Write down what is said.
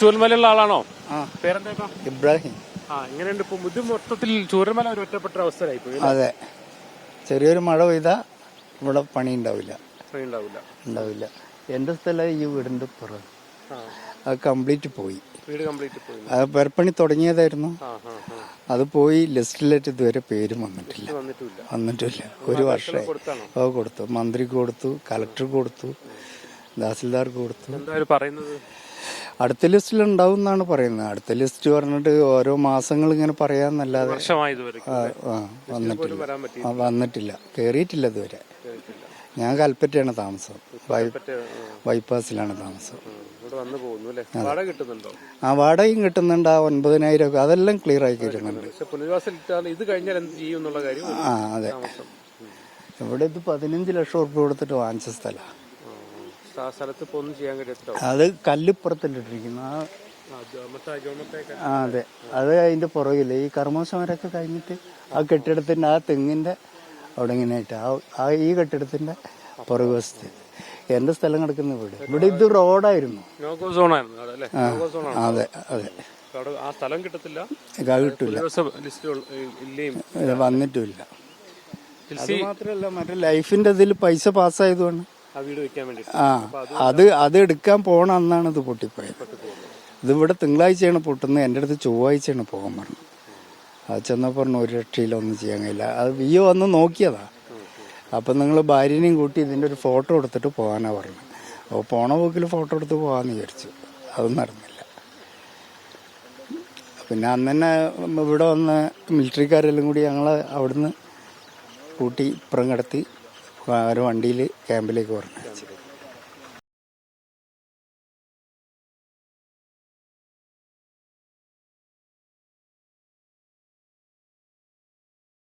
ചൂരൽമലയുള്ള ആളാണോ? പേരെന്താ? ഇബ്രാഹിം. എങ്ങനെയുണ്ട് ഇപ്പൊ? മൊത്തത്തിൽ ചൂരൽമല ഒരു ഒറ്റപ്പെട്ട അവസ്ഥയിലായിപ്പോയി. അതെ, ചെറിയൊരു മഴ പെയ്താൽ ഇവിടെ പണി ഉണ്ടാവില്ല. എന്റെ സ്ഥലം ഈ വീടിന്റെ പുറം അത് കംപ്ലീറ്റ് പോയി. അത് പെരപ്പണി തുടങ്ങിയതായിരുന്നു, അത് പോയി. ലിസ്റ്റിലേറ്റ് ഇതുവരെ പേരും വന്നിട്ടില്ല. ഒരു വർഷമായി. കൊടുത്തു, മന്ത്രിക്ക് കൊടുത്തു, കലക്ടർക്ക് കൊടുത്തു, തഹസിൽദാർക്ക് കൊടുത്തു. അടുത്ത ലിസ്റ്റിൽ ഉണ്ടാവും എന്നാണ് പറയുന്നത്. അടുത്ത ലിസ്റ്റ് പറഞ്ഞിട്ട് ഓരോ മാസങ്ങൾ ഇങ്ങനെ പറയാന്നല്ലാതെ വന്നിട്ടില്ല, കേറിയിട്ടില്ല ഇതുവരെ. ഞാൻ കൽപ്പറ്റയാണ് താമസം, ബൈപ്പാസിലാണ് താമസം. വാടകയും കിട്ടുന്നുണ്ട്. ആ 9,000 ഒക്കെ അതെല്ലാം ക്ലിയർ ആയി കിട്ടുന്നുണ്ട്. അതെ, ഇവിടെ ഇത് 15 ലക്ഷം ഉറുപ്പ് കൊടുത്തിട്ട് വാങ്ങിച്ച സ്ഥലമാണ്. അത് കല്ലിപ്പുറത്തിട്ടിരിക്കുന്നു. അതെ, അത് അതിന്റെ പുറകില് ഈ കർമ്മസമരമൊക്കെ കഴിഞ്ഞിട്ട് ആ കെട്ടിടത്തിന്റെ ആ തെങ്ങിന്റെ അവിടെ ഇങ്ങനെയായിട്ട് ഈ കെട്ടിടത്തിന്റെ പുറകുവശത്ത് എന്റെ സ്ഥലം കിടക്കുന്ന ഇവിടെ ഇത് റോഡായിരുന്നു. അതെ, കിട്ടില്ല, വന്നിട്ടില്ല. അത് മാത്രല്ല, മറ്റേ ലൈഫിന്റെ ഇതിൽ പൈസ പാസ്സായതുകൊണ്ട് അത് എടുക്കാൻ പോണ അന്നാണ് ഇത് പൊട്ടിപ്പോയത്. ഇതിവിടെ തിങ്കളാഴ്ചയാണ് പൊട്ടുന്നത്, എൻ്റെ അടുത്ത് ചൊവ്വാഴ്ചയാണ് പോകാൻ പറഞ്ഞു. അത് ചെന്നപ്പോൾ പറഞ്ഞു ഒരു രക്ഷയിലൊന്നും ചെയ്യാൻ കഴിയില്ല. അത് വിയോ വന്ന് നോക്കിയതാ. അപ്പം നിങ്ങൾ ഭാര്യനെയും കൂട്ടി ഇതിൻ്റെ ഒരു ഫോട്ടോ എടുത്തിട്ട് പോകാനാ പറഞ്ഞു. അപ്പോൾ പോണ പോക്കിൽ ഫോട്ടോ എടുത്ത് പോകാമെന്ന് വിചാരിച്ചു. അതൊന്നും നടന്നില്ല. പിന്നെ അന്ന് തന്നെ ഇവിടെ വന്ന് മിലിറ്ററിക്കാരെല്ലാം കൂടി ഞങ്ങൾ അവിടുന്ന് കൂട്ടി ഇപ്പുറം കിടത്തി ഒരു വണ്ടിയിൽ ക്യാമ്പിലേക്ക് പറഞ്ഞു.